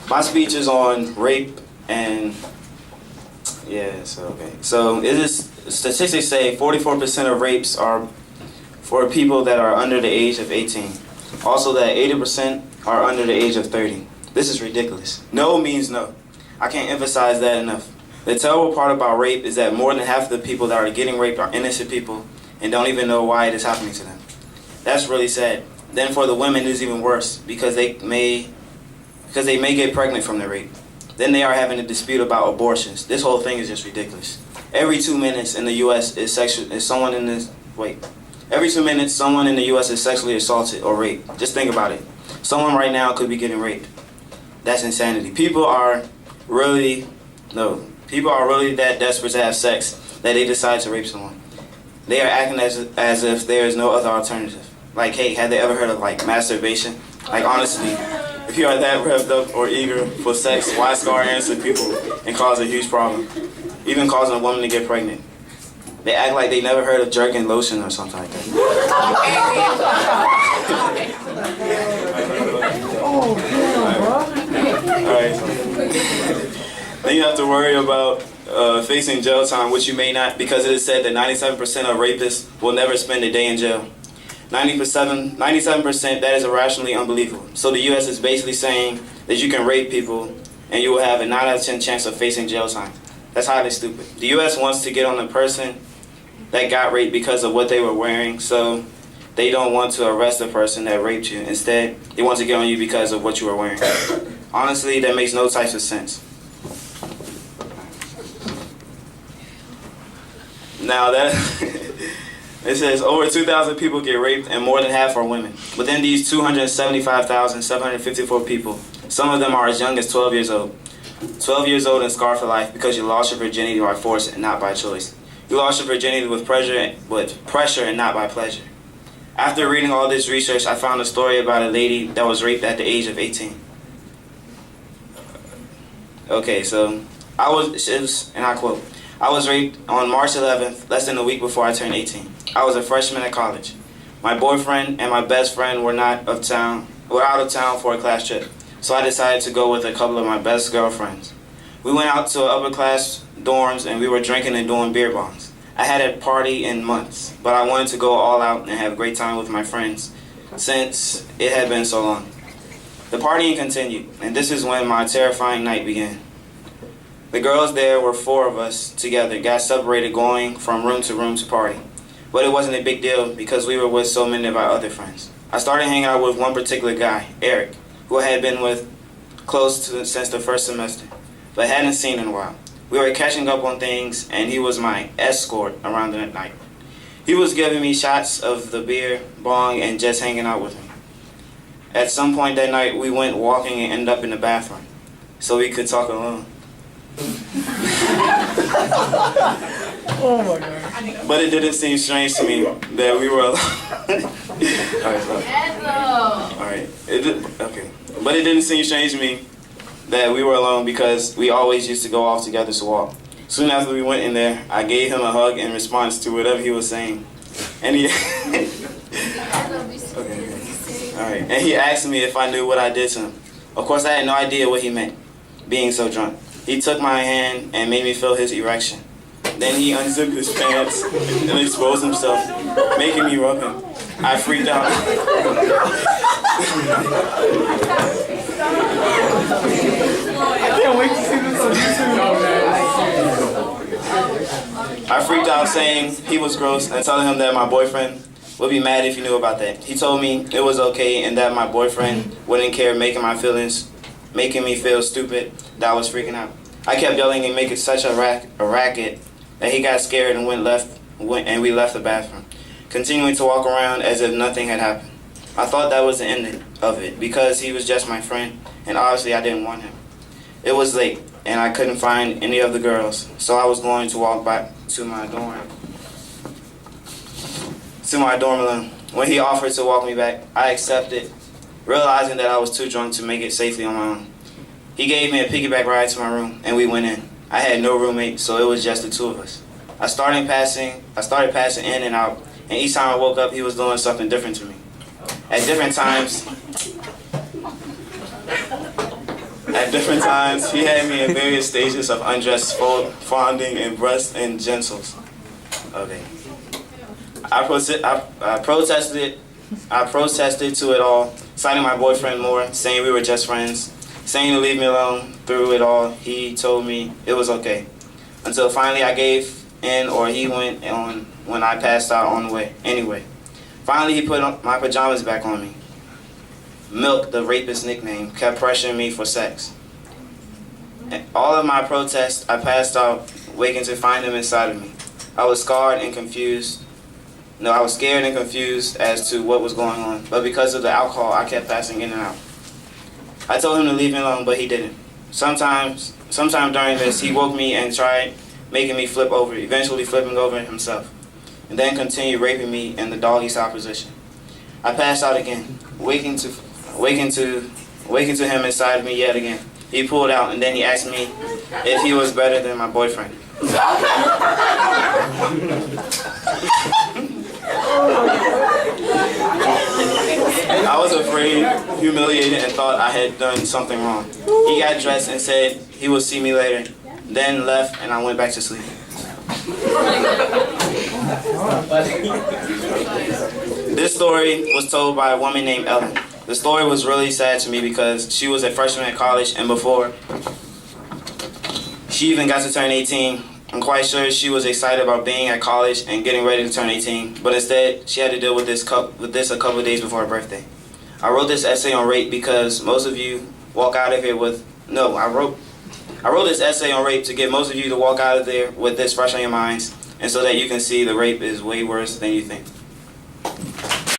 My speech is on rape and So it is statistics say 44% of rapes are for people that are under the age of 18. Also that 80% are under the age of 30. This is ridiculous. No means no. I can't emphasize that enough. The terrible part about rape is that more than half of the people that are getting raped are innocent people and don't even know why it is happening to them. That's really sad. Then for the women, it is even worse because they may get pregnant from the rape. Then they are having a dispute about abortions. This whole thing is just ridiculous. Every 2 minutes in the U.S. Every 2 minutes, someone in the U.S. is sexually assaulted or raped. Just think about it. Someone right now could be getting raped. That's insanity. People are really that desperate to have sex that they decide to rape someone. They are acting as if there is no other alternative. Like, hey, have they ever heard of like masturbation? Like, honestly, if you are that revved up or eager for sex, why scar innocent people and cause a huge problem? Even causing a woman to get pregnant. They act like they never heard of jerkin lotion or something like that. Alright. Then you have to worry about facing jail time, which you may not, because it is said that 97% of rapists will never spend a day in jail. 97%, that is irrationally unbelievable. So the U.S. is basically saying that you can rape people and you will have a 9 out of 10 chance of facing jail time. That's highly stupid. The U.S. wants to get on the person that got raped because of what they were wearing, so they don't want to arrest the person that raped you. Instead, they want to get on you because of what you were wearing. Honestly, that makes no type of sense. Now that it says over 2,000 people get raped and more than half are women. Within these 275,754 people, some of them are as young as 12 years old. 12 years old and scarred for life because you lost your virginity by force and not by choice. You lost your virginity with pressure and not by pleasure. After reading all this research, I found a story about a lady that was raped at the age of 18. Okay, so and I quote, I was raped on March 11th, less than a week before I turned 18. I was a freshman at college. My boyfriend and my best friend were out of town for a class trip, so I decided to go with a couple of my best girlfriends. We went out to upper class dorms and we were drinking and doing beer bongs. I hadn't a party in months, but I wanted to go all out and have a great time with my friends since it had been so long. The partying continued, and this is when my terrifying night began. The girls there were 4 of us together, got separated going from room to party. But it wasn't a big deal because we were with so many of our other friends. I started hanging out with one particular guy, Eric, who I had been with since the first semester, but hadn't seen in a while. We were catching up on things, and he was my escort around that night. He was giving me shots of the beer, bong, and just hanging out with me. At some point that night, we went walking and ended up in the bathroom, so we could talk alone. Oh my God. But it didn't seem strange to me that we were alone. Alright. Okay. But it didn't seem strange to me that we were alone because we always used to go off together to walk. Soon after we went in there, I gave him a hug in response to whatever he was saying. And he Alright. And he asked me if I knew what I did to him. Of course, I had no idea what he meant, being so drunk. He took my hand and made me feel his erection. Then he unzipped his pants and exposed himself, making me rub him. I freaked out. I can't wait to see this on YouTube. I freaked out saying he was gross and telling him that my boyfriend would be mad if he knew about that. He told me it was okay and that my boyfriend wouldn't care making me feel stupid that I was freaking out. I kept yelling and making such a racket that he got scared and we left the bathroom, continuing to walk around as if nothing had happened. I thought that was the end of it because he was just my friend and obviously I didn't want him. It was late and I couldn't find any of the girls, so I was going to walk back to my dorm alone. When he offered to walk me back, I accepted, realizing that I was too drunk to make it safely on my own. He gave me a piggyback ride to my room and we went in. I had no roommate, so it was just the 2 of us. I started passing in and out, and each time I woke up, he was doing something different to me. At different times, At different times, he had me in various stages of undress, fondling, and breast and genitals. Okay. I protested to it all, citing my boyfriend more, saying we were just friends, saying to leave me alone. Through it all, he told me it was okay. Until finally I gave in, or he went on when I passed out on the way. Anyway, finally he put my pajamas back on me. Milk, the rapist nickname, kept pressuring me for sex. And all of my protests, I passed out, waking to find him inside of me. I was scared and confused. No, I was scared and confused as to what was going on. But because of the alcohol, I kept passing in and out. I told him to leave me alone, but he didn't. Sometime during this, he woke me and tried making me flip over, eventually flipping over himself, and then continued raping me in the doggy style position. I passed out again, waking to him inside of me yet again. He pulled out, and then he asked me if he was better than my boyfriend. I was afraid, humiliated, and thought I had done something wrong. He got dressed and said he would see me later, then left, and I went back to sleep. This story was told by a woman named Ellen. The story was really sad to me because she was a freshman at college, and before she even got to turn 18, I'm quite sure she was excited about being at college and getting ready to turn 18, but instead she had to deal with this a couple of days before her birthday. I wrote this essay on rape because most of you walk out of here with I wrote this essay on rape to get most of you to walk out of there with this fresh on your minds, and so that you can see the rape is way worse than you think.